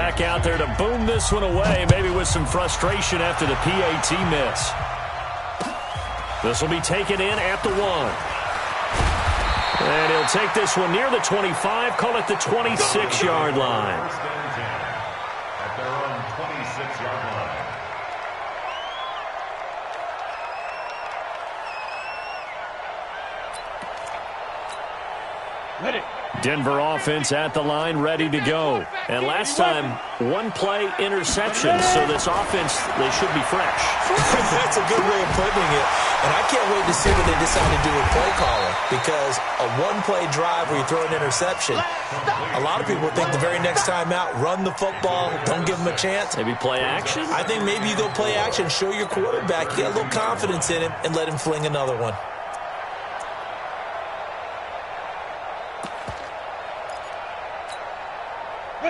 back out there to boom this one away, maybe with some frustration after the PAT miss. This will be taken in at the 1. And he'll take this one near the 25, call it the 26-yard line. At their own 26-yard line. Ready. Denver offense at the line, ready to go. And last time, one-play interception, so this offense, they should be fresh. That's a good way of putting it. And I can't wait to see what they decide to do with play calling, because a one-play drive where you throw an interception, a lot of people think the very next time out, run the football, don't give them a chance. Maybe play action? I think maybe you go play action, show your quarterback, you get a little confidence in him, and let him fling another one.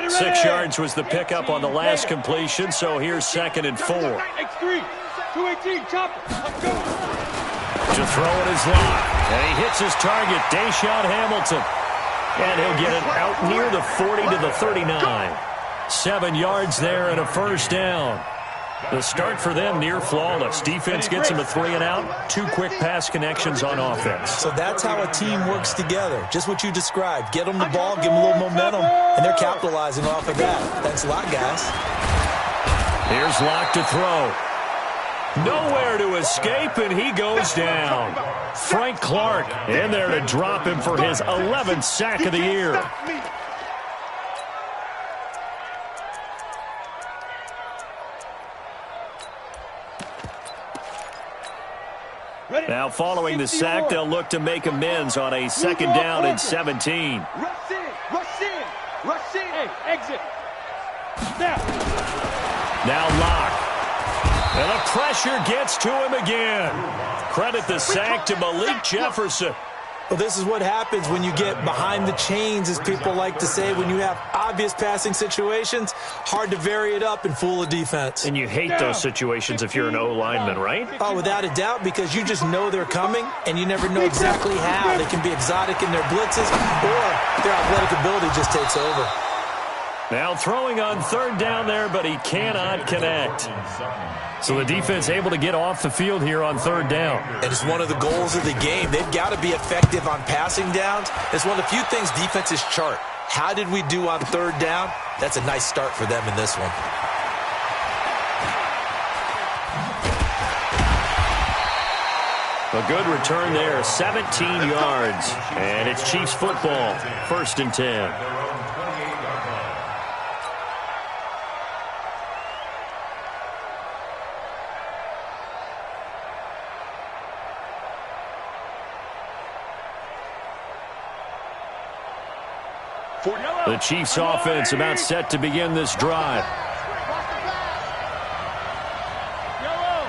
6 yards was the pickup on the last completion, so here's 2nd and 4. X3, 218, chopper, let's go. To throw it is Locke, and he hits his target, Deshaun Hamilton. And he'll get it out near the 40 to the 39. 7 yards there and a first down. The start for them near flawless. Defense gets them a 3 and out. 2 quick pass connections on offense. So that's how a team works together. Just what you described. Get them the ball, give them a little momentum, and they're capitalizing off of that. Thanks a lot, guys. Here's Locke to throw. Nowhere to escape, and he goes down. Frank Clark in there to drop him for his 11th sack of the year. Now, following the sack, they'll look to make amends on a 2nd down and 17. Rush in, rush in, rush in. Hey, exit. Now Locke. And the pressure gets to him again. Credit the sack to Malik Jefferson. Well, this is what happens when you get behind the chains, as people like to say. When you have obvious passing situations, hard to vary it up and fool a defense. And you hate those situations if you're an O-lineman, right? Oh, without a doubt, because you just know they're coming, and you never know exactly how. They can be exotic in their blitzes, or their athletic ability just takes over. Now throwing on 3rd down there, but he cannot connect. So the defense able to get off the field here on 3rd down. And it's one of the goals of the game. They've got to be effective on passing downs. It's one of the few things defenses chart. How did we do on 3rd down? That's a nice start for them in this one. A good return there, 17 yards. And it's Chiefs football, 1st and 10. The Chiefs offense about set to begin this drive. Yellow.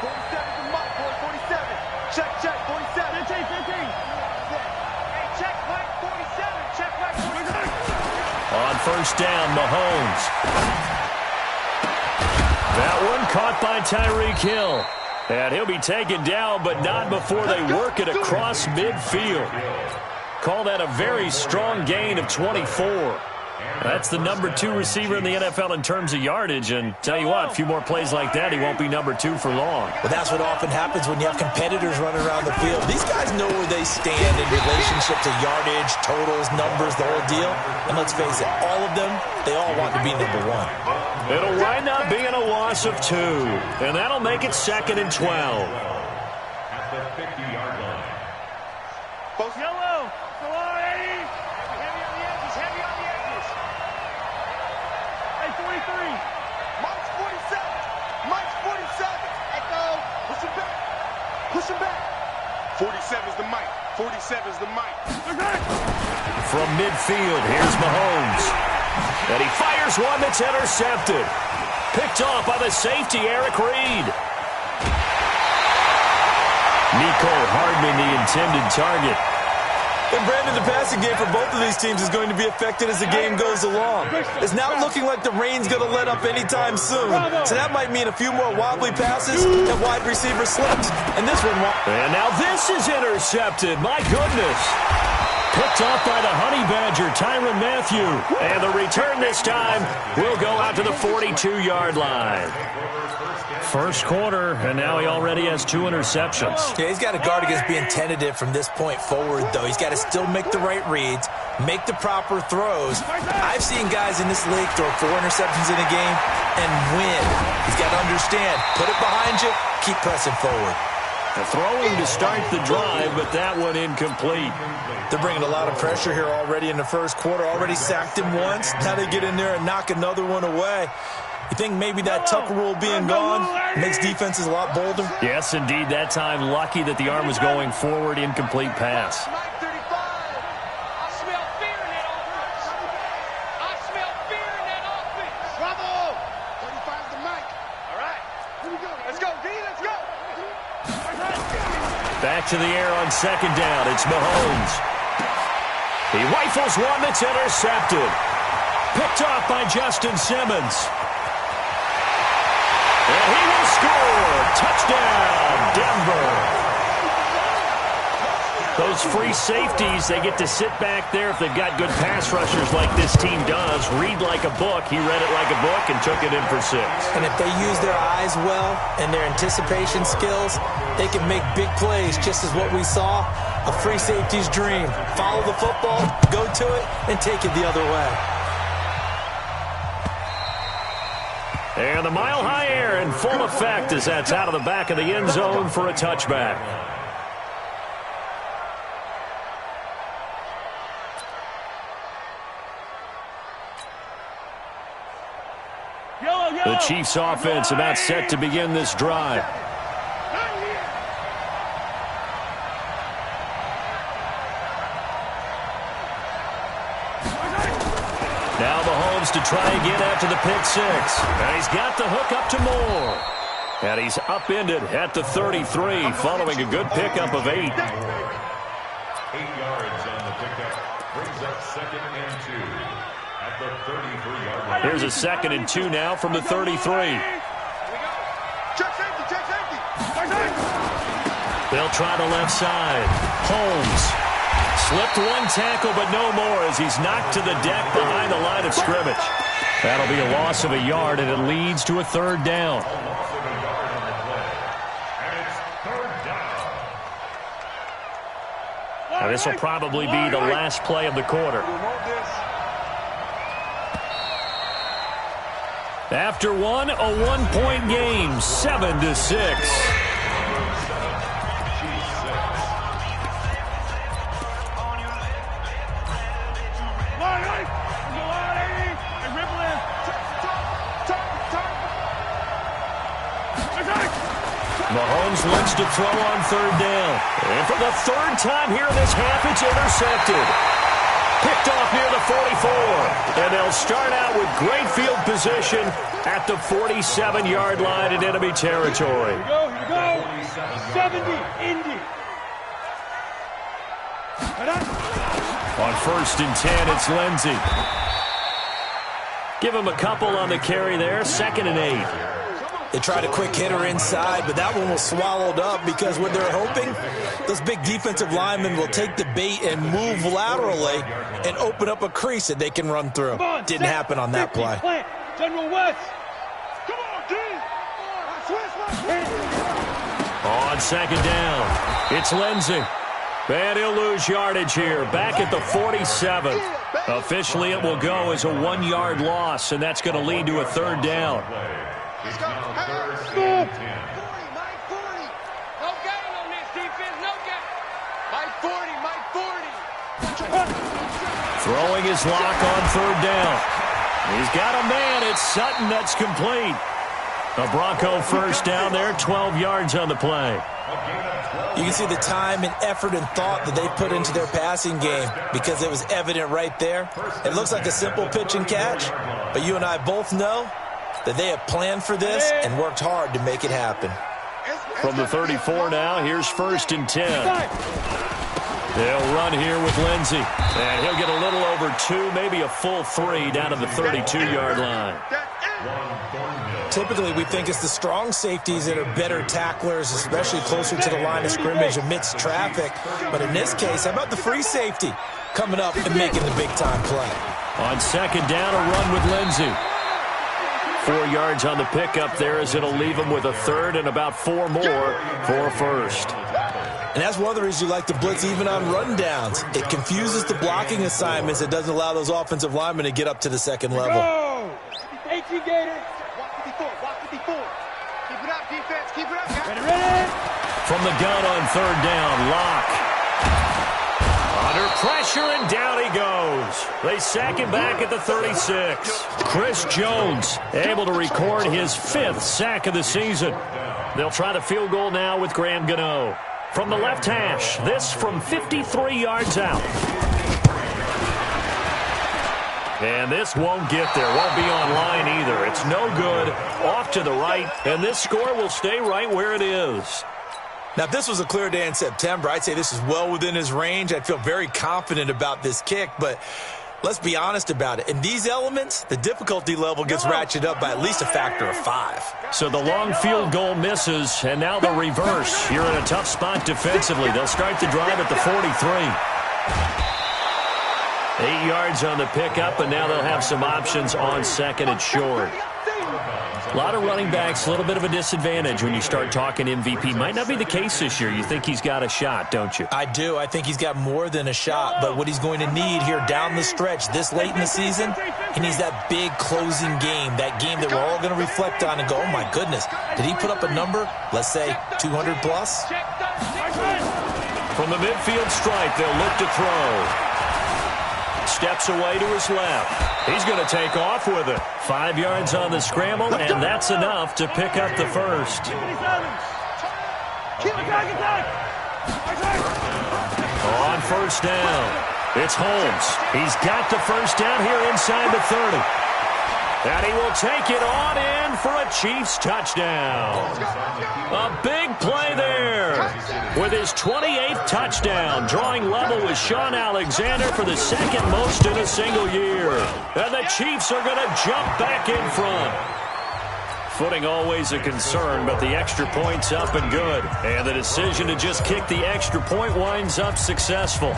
47 to Mike, 47. Check, 47. 15. Hey, check, Mike, 47. Check, Mike, 47. On 1st down, Mahomes. That one caught by Tyreek Hill. And he'll be taken down, but not before they work it across midfield. Call that a very strong gain of 24. That's the number 2 receiver in the NFL in terms of yardage. And tell you what, a few more plays like that, he won't be number 2 for long. Well, that's what often happens when you have competitors running around the field. These guys know where they stand in relationship to yardage, totals, numbers, the whole deal. And let's face it, all of them, they all want to be number 1. It'll wind up being a loss of 2. And that'll make it 2nd and 12. At the 50-yard line. Yellow. Go on, Eddie. Heavy on the edges, heavy on the edges. Hey, 43. Mike's 47. Mike's 47. Echo. Push him back. Push him back. 47's the Mike. 47's the Mike. From midfield, here's Mahomes. And he fires one that's intercepted. Picked off by the safety, Eric Reed. Nico Hardman, the intended target. And Brandon, the passing game for both of these teams is going to be affected as the game goes along. It's not looking like the rain's going to let up anytime soon. So that might mean a few more wobbly passes and wide receiver slips. And this one won't. And now this is intercepted. My goodness. Picked off by the Honey Badger, Tyrann Mathieu. And the return this time will go out to the 42-yard line. First quarter, and now he already has 2 interceptions. Yeah, he's got to guard against being tentative from this point forward, though. He's got to still make the right reads, make the proper throws. I've seen guys in this league throw 4 interceptions in a game and win. He's got to understand, put it behind you, keep pressing forward. Throwing to start the drive, but that one incomplete. They're bringing a lot of pressure here already in the first quarter. Already sacked him once. Now they get in there and knock another one away. You think maybe that Tucker rule being gone makes defenses a lot bolder? Yes, indeed. That time, lucky that the arm was going forward. Incomplete pass. Back to the air on second down. It's Mahomes. He rifles one that's intercepted. Picked off by Justin Simmons. And he will score. Touchdown, Denver. Those free safeties, they get to sit back there if they've got good pass rushers like this team does. Read like a book. He read it like a book and took it in for 6. And if they use their eyes well and their anticipation skills, they can make big plays, just as what we saw, a free safety's dream. Follow the football, go to it, and take it the other way. And the mile-high air in full effect as that's out of the back of the end zone for a touchback. The Chiefs offense about set to begin this drive. Now Mahomes to try again after the pick 6. And he's got the hook up to Moore. And he's upended at the 33 following a good pickup of 8. 8 yards on the pickup. Brings up 2nd and 2 at the 33-yard line. Here's a 2nd and 2 now from the 33. Check safety, check safety. They'll try the left side. Holmes slipped one tackle, but no more as he's knocked to the deck behind the line of scrimmage. That'll be a loss of a yard, and it leads to a 3rd down. Now, this will probably be the last play of the quarter. After one, a 1-point game, 7-6. Mahomes looks to throw on 3rd down. And for the 3rd time here in this half, it's intercepted. Picked off near the 44. And they'll start out with great field position at the 47-yard line in enemy territory. Here we go, here we go. 70, Indy. On 1st and 10, it's Lindsey. Give him a couple on the carry there. 2nd and 8. They tried a quick hitter inside, but that one was swallowed up because what they're hoping, those big defensive linemen will take the bait and move laterally and open up a crease that they can run through. Didn't happen on that play. General West. Come on, D. On 2nd down, it's Lindsey. And he'll lose yardage here, back at the 47. Officially, it will go as a 1-yard loss, and that's going to lead to a 3rd down. It's now 3rd and 10. Mike 40. No gain on this defense, no gain. Mike 40, Mike 40. Throwing his lock on 3rd down. He's got a man. It's Sutton that's complete. A Bronco 1st down there, 12 yards on the play. You can see the time and effort and thought that they put into their passing game because it was evident right there. It looks like a simple pitch and catch, but you and I both know that they have planned for this and worked hard to make it happen. From the 34 now, here's 1st and 10. They'll run here with Lindsey. And he'll get a little over 2, maybe a full 3 down to the 32-yard line. Typically, we think it's the strong safeties that are better tacklers, especially closer to the line of scrimmage amidst traffic. But in this case, how about the free safety? coming up and making the big-time play. On second down, a run with Lindsey. 4 yards on the pickup there as it'll leave him with a third and about 4 more for a first. And that's one of the reasons you like to blitz even on rundowns. It confuses the blocking assignments. It doesn't allow those offensive linemen to get up to the second level. Go! 18 Gators. Walk 54, walk 54. Keep it up, defense, keep it up, guys. Ready, ready? From the gun on third down, Locke. Under pressure, and down he goes. They sack him back at the 36. Chris Jones able to record his 5th sack of the season. They'll try the field goal now with Graham Gano. From the left hash, this from 53 yards out. And this won't get there. Won't be on line either. It's no good. Off to the right, and this score will stay right where it is. Now, if this was a clear day in September, I'd say this is well within his range. I'd feel very confident about this kick, but let's be honest about it. In these elements, the difficulty level gets ratcheted up by at least a factor of 5. So the long field goal misses, and now the reverse. You're in a tough spot defensively. They'll start the drive at the 43. 8 yards on the pickup, and now they'll have some options on second and short. A lot of running backs, a little bit of a disadvantage when you start talking MVP. Might not be the case this year. You think he's got a shot, don't you? I do. I think he's got more than a shot, but what he's going to need here down the stretch this late in the season, he needs that big closing game, that game that we're all going to reflect on and go, oh, my goodness, did he put up a number, let's say, 200 plus? From the midfield stripe, they'll look to throw. Steps away to his left. He's going to take off with it. 5 yards on the scramble, and that's enough to pick up the first. On first down, it's Holmes. He's got the first down here inside the 30. And he will take it on in for a Chiefs touchdown. A big play there with his 28th touchdown, drawing level with Sean Alexander for the second most in a single year. And the Chiefs are going to jump back in front. Footing always a concern, but the extra point's up and good. And the decision to just kick the extra point winds up successful.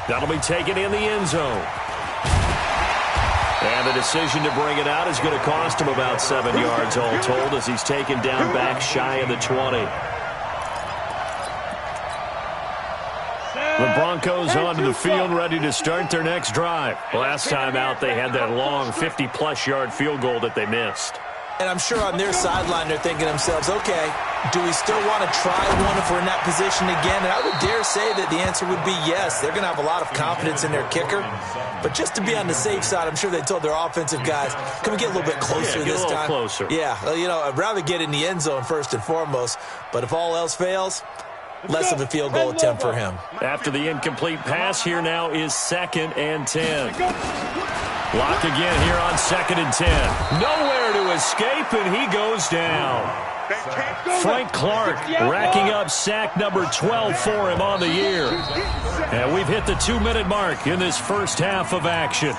That'll be taken in the end zone. And the decision to bring it out is going to cost him about 7 yards all told as he's taken down back shy of the 20. The Broncos onto the field ready to start their next drive. Last time out, they had that long 50-plus yard field goal that they missed. And I'm sure on their sideline they're thinking to themselves, okay, do we still want to try one if we're in that position again? And I would dare say that the answer would be yes. They're going to have a lot of confidence in their kicker. But just to be on the safe side, I'm sure they told their offensive guys, can we get a little bit closer this time? Closer. Yeah, well, you know, I'd rather get in the end zone first and foremost. But if all else fails, less of a field goal attempt for him. After the incomplete pass, here now is 2nd and 10. Lock again here on 2nd and 10. Nowhere to escape, and he goes down. Frank Clark racking up sack number 12 for him on the year. And we've hit the 2-minute mark in this first half of action.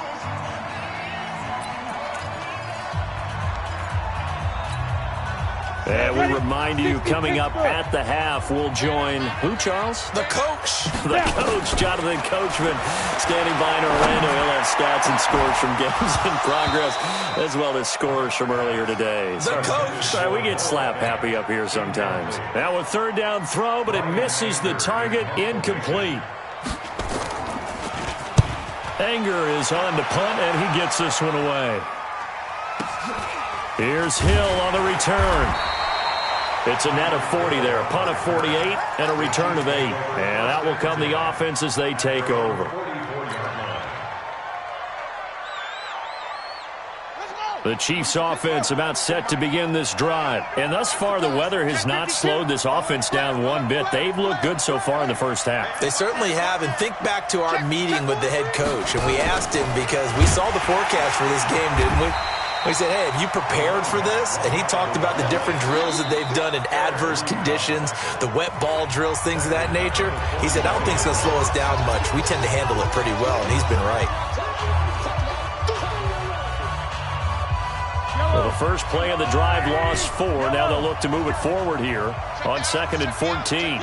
And we remind you, coming up at the half, we'll join who, Charles? The coach. The coach, Jonathan Coachman, standing by in Orlando. He'll have stats and scores from games in progress, as well as scores from earlier today. The coach. Sorry, we get slap happy up here sometimes. Now a third down throw, but it misses the target, incomplete. Anger is on to punt, and he gets this one away. Here's Hill on the return. It's a net of 40 there, a punt of 48 and a return of 8. And that will come the offense as they take over. The Chiefs offense about set to begin this drive. And thus far, the weather has not slowed this offense down one bit. They've looked good so far in the first half. They certainly have. And think back to our meeting with the head coach. And we asked him because we saw the forecast for this game, didn't we? We said, hey, have you prepared for this? And he talked about the different drills that they've done in adverse conditions, the wet ball drills, things of that nature. He said, I don't think it's going to slow us down much. We tend to handle it pretty well, and he's been right. Well, the first play of the drive lost 4. Now they'll look to move it forward here on 2nd and 14.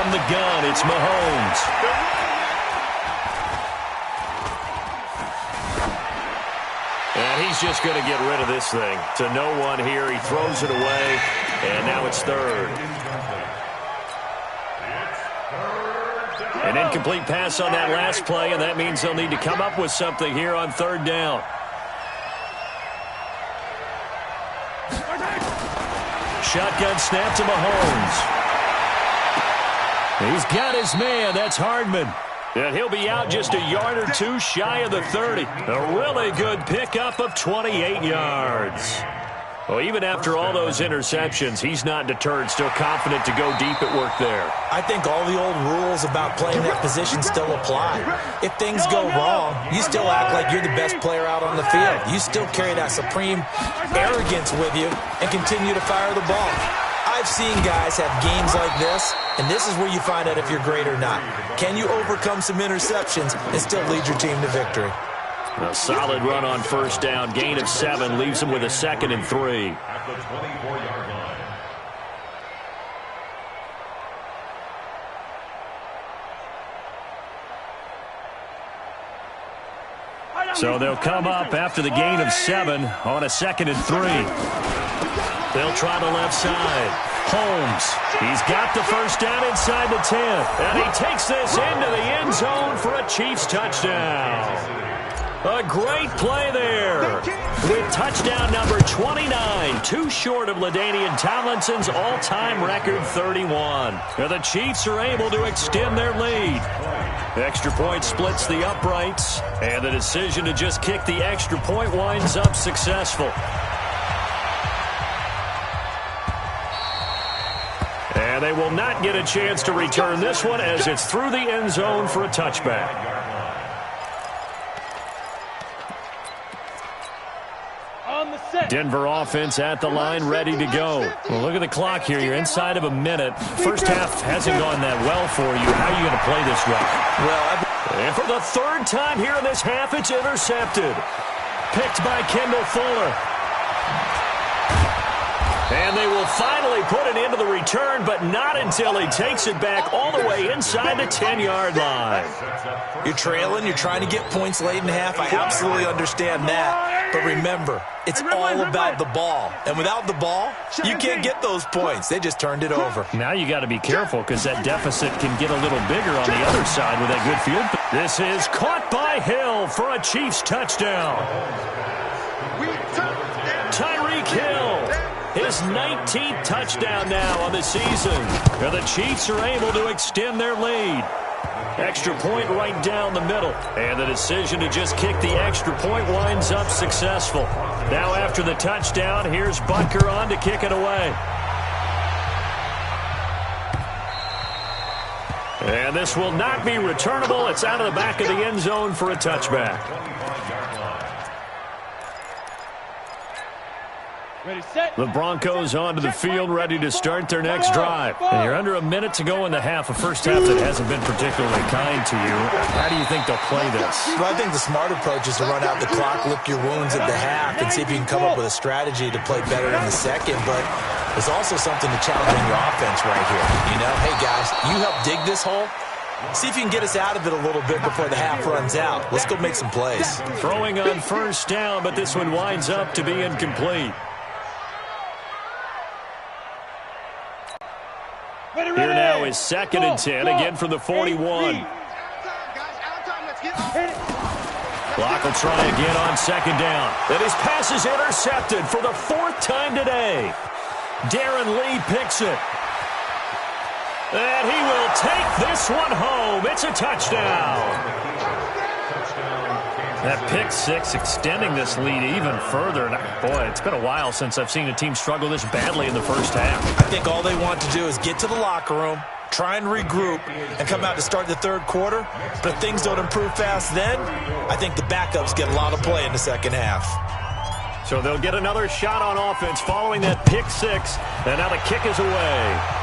from the gun, it's Mahomes. And he's just going to get rid of this thing. To no one here. He throws it away, and now it's third. An incomplete pass on that last play, and that means they'll need to come up with something here on third down. Shotgun snap to Mahomes. He's got his man. That's Hardman. And he'll be out just a yard or two shy of the 30. A really good pickup of 28 yards. Well, even after all those interceptions, he's not deterred, still confident to go deep at work there. I think all the old rules about playing that position still apply. If things go wrong, you still act like you're the best player out on the field. You still carry that supreme arrogance with you and continue to fire the ball. I've seen guys have games like this, and this is where you find out if you're great or not. Can you overcome some interceptions and still lead your team to victory? A solid run on first down. Gain of 7 leaves him with a 2nd and 3. At the 24-yard line. So they'll come up after the gain of 7 on a 2nd and 3. They'll try the left side. Holmes, he's got the first down inside the 10. And he takes this into the end zone for a Chiefs touchdown. A great play there. With touchdown number 29, too short of LaDainian Tomlinson's all-time record 31. Now the Chiefs are able to extend their lead. Extra point splits the uprights, and the decision to just kick the extra point winds up successful. And they will not get a chance to return this one as it's through the end zone for a touchback. Denver offense at the line, ready to go. Well, look at the clock here. You're inside of a minute. First half hasn't gone that well for you. How are you going to play this one? Well, and for the 3rd time here in this half, it's intercepted. Picked by Kendall Fuller. And they will finally put it into the return, but not until he takes it back all the way inside the 10-yard line. You're trailing. You're trying to get points late in half. I absolutely understand that. But remember, it's all about the ball. And without the ball, you can't get those points. They just turned it over. Now you got to be careful because that deficit can get a little bigger on the other side with that good field. This is caught by Hill for a Chiefs touchdown. Tyreek Hill. His 19th touchdown now on the season. Now the Chiefs are able to extend their lead. Extra point right down the middle. And the decision to just kick the extra point winds up successful. Now after the touchdown, here's Butker on to kick it away. And this will not be returnable. It's out of the back of the end zone for a touchback. The Broncos onto the field, ready to start their next drive. And you're under a minute to go in the half, a first half that hasn't been particularly kind to you. How do you think they'll play this? Well, I think the smart approach is to run out the clock, lick your wounds at the half, and see if you can come up with a strategy to play better in the second. But there's also something to challenge in your offense right here. You know, hey, guys, you help dig this hole. See if you can get us out of it a little bit before the half runs out. Let's go make some plays. Throwing on first down, but this one winds up to be incomplete. Here now is 2nd and 10, again from the 41. Clock will try again on 2nd down. And his pass is intercepted for the 4th time today. Darren Lee picks it. And he will take this one home. It's a touchdown. That pick 6 extending this lead even further. And boy, it's been a while since I've seen a team struggle this badly in the first half. I think all they want to do is get to the locker room, try and regroup, and come out to start the 3rd quarter. But if things don't improve fast then, I think the backups get a lot of play in the second half. So they'll get another shot on offense following that pick 6. And now the kick is away.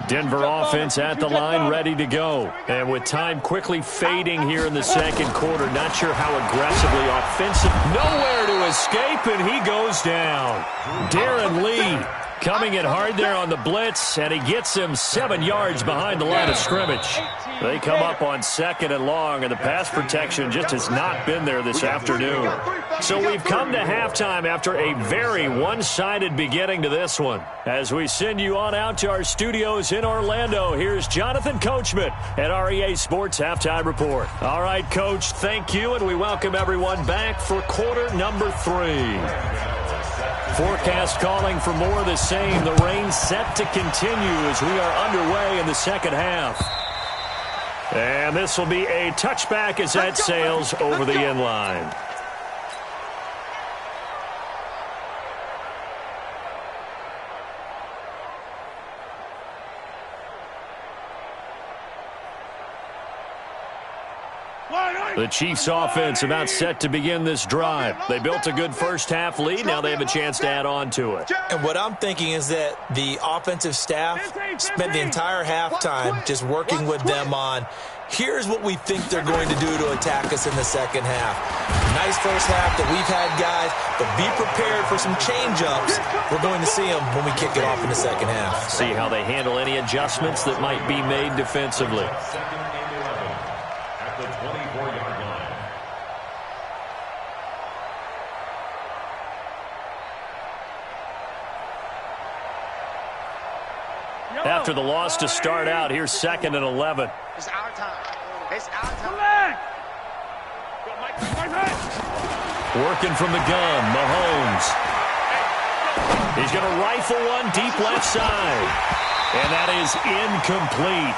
Denver offense at the line, ready to go. And with time quickly fading here in the second quarter, not sure how aggressively offensive. Nowhere to escape, and he goes down. Darren Lee coming in hard there on the blitz, and he gets him 7 yards behind the line of scrimmage. They come up on 2nd and long, and the pass protection just has not been there this afternoon. So we've come to halftime after a very one-sided beginning to this one. As we send you on out to our studios in Orlando, here's Jonathan Coachman at REA Sports Halftime Report. All right, Coach, thank you, and we welcome everyone back for quarter number 3. Forecast calling for more of the same. The rain set to continue as we are underway in the second half. And this will be a touchback as that sails over the end line. The Chiefs offense about set to begin this drive. They built a good first half lead. Now they have a chance to add on to it. And what I'm thinking is that the offensive staff spent the entire halftime just working with them on, here's what we think they're going to do to attack us in the second half. Nice first half that we've had, guys, but be prepared for some change-ups. We're going to see them when we kick it off in the second half. See how they handle any adjustments that might be made defensively. After the loss to start out, here's 2nd and 11. It's our time. It's our time. Working from the gun, Mahomes. He's going to rifle one deep left side. And that is incomplete.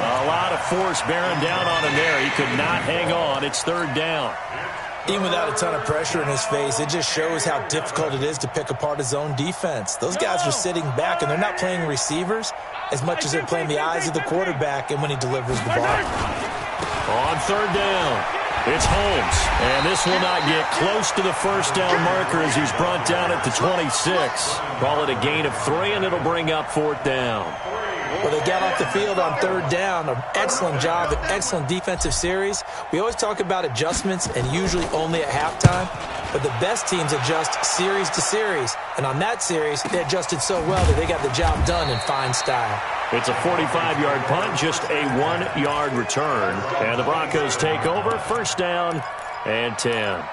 A lot of force bearing down on him there. He could not hang on. It's 3rd down. Even without a ton of pressure in his face, it just shows how difficult it is to pick apart his own defense. Those guys are sitting back, and they're not playing receivers as much as they're playing the eyes of the quarterback and when he delivers the ball. On 3rd down, it's Holmes. And this will not get close to the first down marker as he's brought down at the 26. Call it a gain of 3, and it'll bring up 4th down. Well, they got off the field on 3rd down. An excellent job, an excellent defensive series. We always talk about adjustments and usually only at halftime, but the best teams adjust series to series. And on that series, they adjusted so well that they got the job done in fine style. It's a 45-yard punt, just a 1-yard return. And the Broncos take over, 1st down and 10.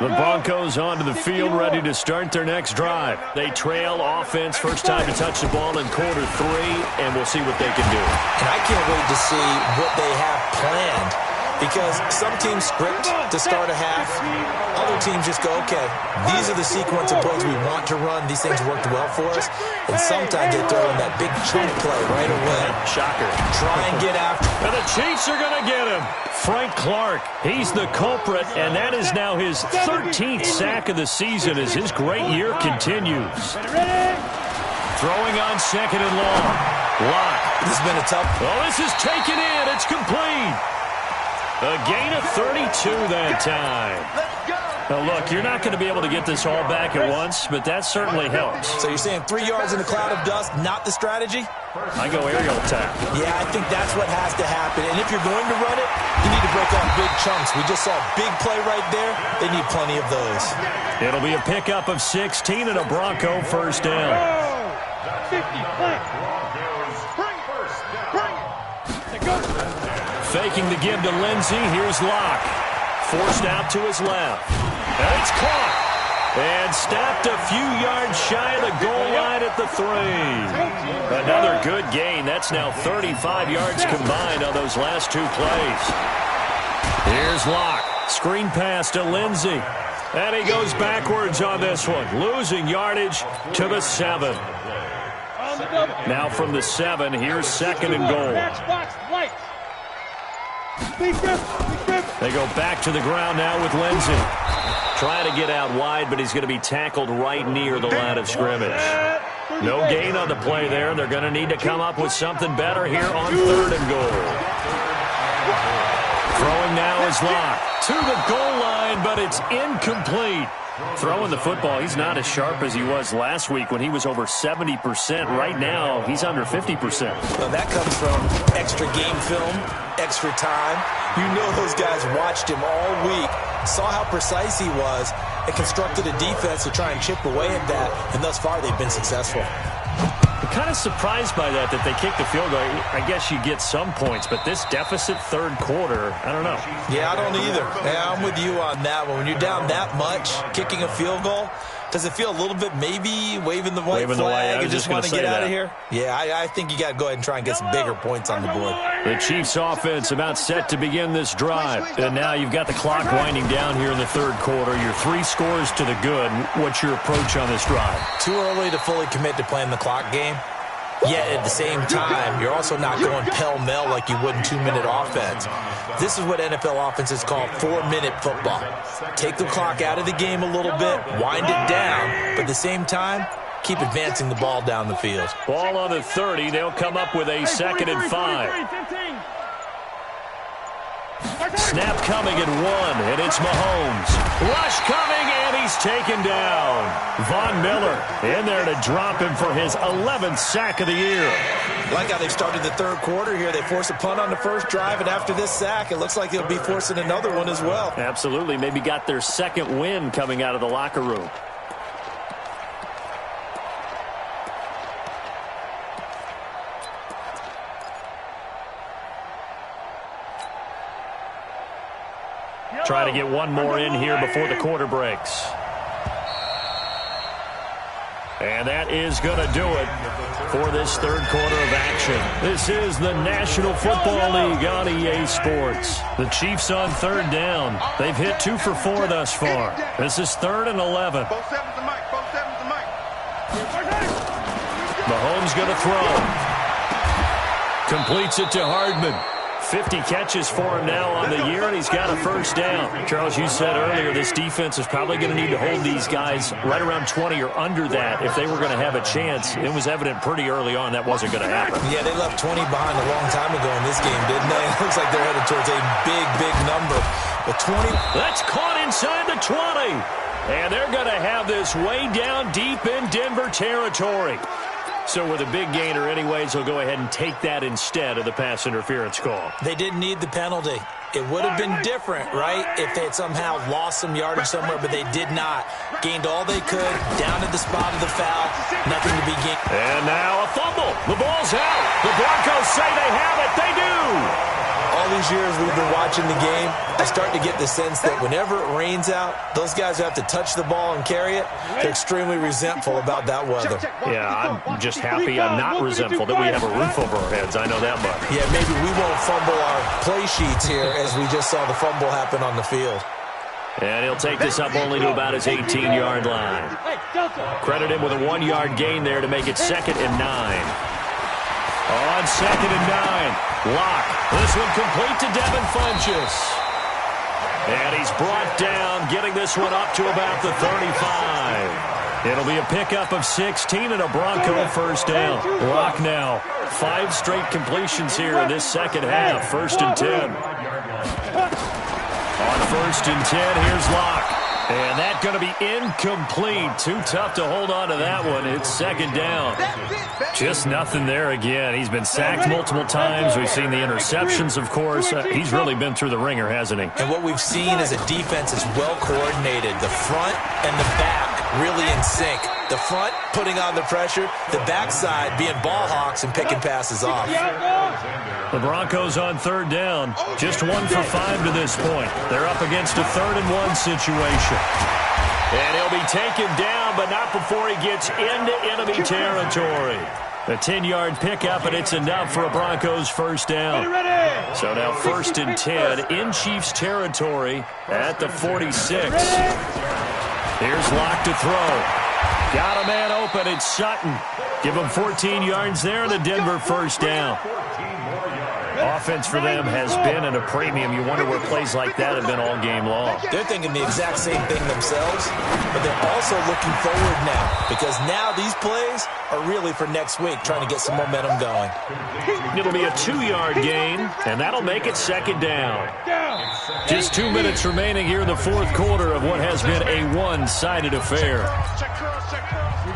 The Broncos onto the field, ready to start their next drive. They trail offense, first time to touch the ball in quarter 3, and we'll see what they can do. And I can't wait to see what they have planned, because some teams script to start a half. Other teams just go, okay, these are the sequence of plays we want to run. These things worked well for us. And sometimes they throw in that big chunk play right away. Shocker. Try and get after. And the Chiefs are going to get him. Frank Clark, he's the culprit, and that is now his 13th sack of the season as his great year continues. Throwing on 2nd and long. Lock. This has been a tough. Oh, this is taken in. It's complete. A gain of 32 that time. Now, look, you're not going to be able to get this all back at once, but that certainly helps. So you're saying 3 yards in a cloud of dust, not the strategy? I go aerial attack. Yeah, I think that's what has to happen. And if you're going to run it, you need to break off big chunks. We just saw a big play right there. They need plenty of those. It'll be a pickup of 16 and a Bronco first down. 50, Faking the give to Lindsey. Here's Locke. Forced out to his left. And it's caught. And stopped a few yards shy of the goal line at the 3. Another good gain. That's now 35 yards combined on those last 2 plays. Here's Locke. Screen pass to Lindsey. And he goes backwards on this one. Losing yardage to the 7. Now from the 7, here's 2nd and goal. They go back to the ground now with Lindsey. Trying to get out wide, but he's going to be tackled right near the line of scrimmage. No gain on the play there. They're going to need to come up with something better here on 3rd and goal. Throwing now is Locke. To the goal line, but it's incomplete. Throwing the football, he's not as sharp as he was last week when he was over 70%. Right now, he's under 50%. Well, that comes from extra game film, extra time. You know those guys watched him all week, saw how precise he was, and constructed a defense to try and chip away at that, and thus far they've been successful. I'm kind of surprised by that they kicked the field goal. I guess you get some points, but this deficit third quarter, I don't know. Yeah, I don't either. Yeah, I'm with you on that one. When you're down that much, kicking a field goal, does it feel a little bit maybe waving the white flag and just want to get out of here? Yeah, I think you got to go ahead and try and get some bigger points on the board. The Chiefs offense about set to begin this drive. And now you've got the clock winding down here in the third quarter. You're 3 scores to the good. What's your approach on this drive? Too early to fully commit to playing the clock game. Yet at the same time, you're also not going pell-mell like you would in 2-minute offense. This is what NFL offenses call 4-minute football. Take the clock out of the game a little bit, wind it down, but at the same time, keep advancing the ball down the field. Ball on the 30. They'll come up with a 2nd and 5. Snap coming at 1, and it's Mahomes. Rush coming, and he's taken down. Von Miller in there to drop him for his 11th sack of the year. Like how they've started the third quarter here. They force a punt on the first drive, and after this sack, it looks like they'll be forcing another one as well. Absolutely. Maybe got their second win coming out of the locker room. Try to get one more in here before the quarter breaks. And that is going to do it for this third quarter of action. This is the National Football League on EA Sports. The Chiefs on third down. They've hit 2 for 4 thus far. This is 3rd and 11. Mahomes going to throw. Completes it to Hardman. 50 catches for him now on the year, and he's got a first down. Charles, you said earlier this defense is probably going to need to hold these guys right around 20 or under that if they were going to have a chance. It was evident pretty early on that wasn't going to happen. Yeah, they left 20 behind a long time ago in this game, didn't they? It looks like they're headed towards a big, big number. But 20... That's caught inside the 20. And they're going to have this way down deep in Denver territory. So with a big gainer anyways, they'll go ahead and take that instead of the pass interference call. They didn't need the penalty. It would have been different, right, if they had somehow lost some yardage somewhere, but they did not. Gained all they could, down at the spot of the foul, nothing to be gained. And now a fumble. The ball's out. The Broncos say they have it. They do. All these years we've been watching the game, I start to get the sense that whenever it rains out, those guys who have to touch the ball and carry it, they're extremely resentful about that weather. Yeah, I'm just happy I'm not resentful that we have a roof over our heads. I know that much. Yeah, maybe we won't fumble our play sheets here as we just saw the fumble happen on the field. And he'll take this up only to about his 18-yard line. Credit him with a 1-yard gain there to make it 2nd and 9. On 2nd and 9, Locke. This one complete to Devin Funchess. And he's brought down, getting this one up to about the 35. It'll be a pickup of 16 and a Bronco first down. Locke now, 5 straight completions here in this second half. 1st and 10. On 1st and 10, here's Locke. And that's going to be incomplete. Too tough to hold on to that one. It's 2nd down. Just nothing there again. He's been sacked multiple times. We've seen the interceptions, of course. He's really been through the ringer, hasn't he? And what we've seen is a defense that's well coordinated. The front and the back really in sync. The front putting on the pressure, the backside being ball hawks and picking passes off. The Broncos on 3rd down. Just 1 for 5 to this point. They're up against a 3rd and 1 situation. And he'll be taken down, but not before he gets into enemy territory. A 10-yard pickup, and it's enough for a Broncos first down. So now 1st and 10 in Chiefs territory at the 46. Here's Locke to throw. Got a man open. It's Sutton. Give him 14 yards there and a Denver first down. Offense for them has been at a premium. You wonder where plays like that have been all game long. They're thinking the exact same thing themselves, but they're also looking forward now because now these plays are really for next week, trying to get some momentum going. It'll be a 2-yard gain, and that'll make it second down. Just 2 minutes remaining here in the fourth quarter of what has been a one-sided affair.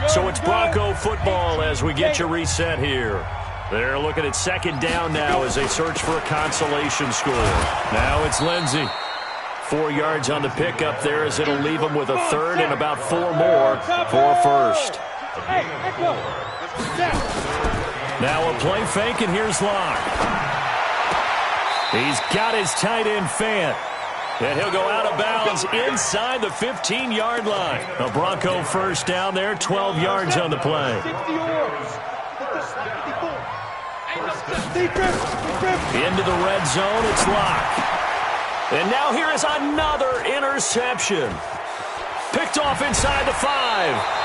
So it's Bronco football as we get you reset here. They're looking at second down now as they search for a consolation score. Now it's Lindsey. 4 yards on the pickup there as it'll leave them with a third and about 4 more for a first. Now a play fake, and here's Locke. He's got his tight end Fant. And he'll go out of bounds inside the 15-yard line. A Bronco first down there, 12 yards on the play. Into the red zone, it's Locke. And now here is another interception. Picked off inside the 5.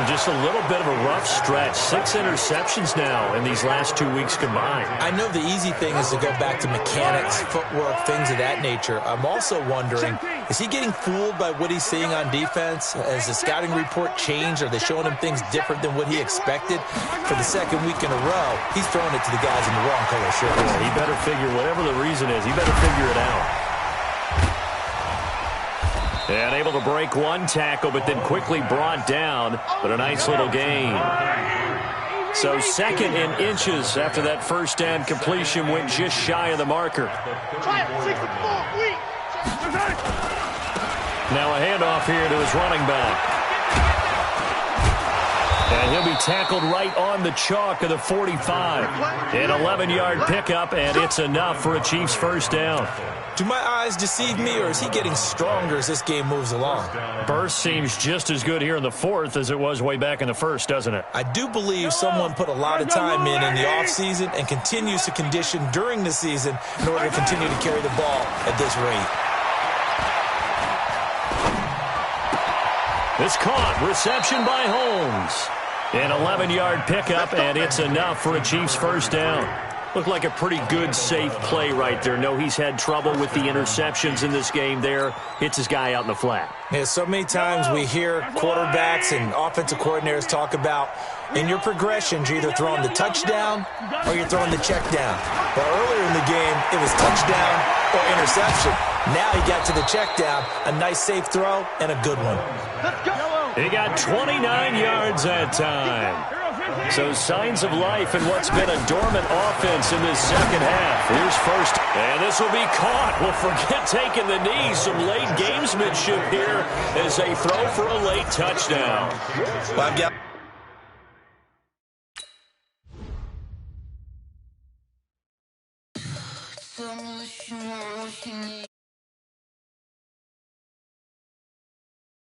Just a little bit of a rough stretch. 6 interceptions now in these last 2 weeks combined. I know the easy thing is to go back to mechanics, footwork, things of that nature. I'm also wondering, is he getting fooled by what he's seeing on defense? Has the scouting report changed? Are they showing him things different than what he expected? For the second week in a row, he's throwing it to the guys in the wrong color shirts. He better figure, whatever the reason is, he better figure it out. And able to break one tackle, but then quickly brought down. But a nice little gain. So second in inches after that first down completion went just shy of the marker. Now a handoff here to his running back. And he'll be tackled right on the chalk of the 45. An 11-yard pickup, and it's enough for a Chiefs first down. Do my eyes deceive me, or is he getting stronger as this game moves along? Burst seems just as good here in the fourth as it was way back in the first, doesn't it? I do believe someone put a lot of time in the offseason and continues to condition during the season in order to continue to carry the ball at this rate. It's caught. Reception by Holmes. An 11-yard pickup, and it's enough for a Chiefs first down. Looked like a pretty good, safe play right there. No, he's had trouble with the interceptions in this game there. Hits his guy out in the flat. Yeah, so many times we hear quarterbacks and offensive coordinators talk about in your progressions, you're either throwing the touchdown or you're throwing the check down. But earlier in the game, it was touchdown or interception. Now he got to the check down, a nice safe throw, and a good one. He got 29 yards that time. So signs of life in what's been a dormant offense in this second half. Here's first, and this will be caught. Well, forget taking the knee. Some late gamesmanship here as they throw for a late touchdown.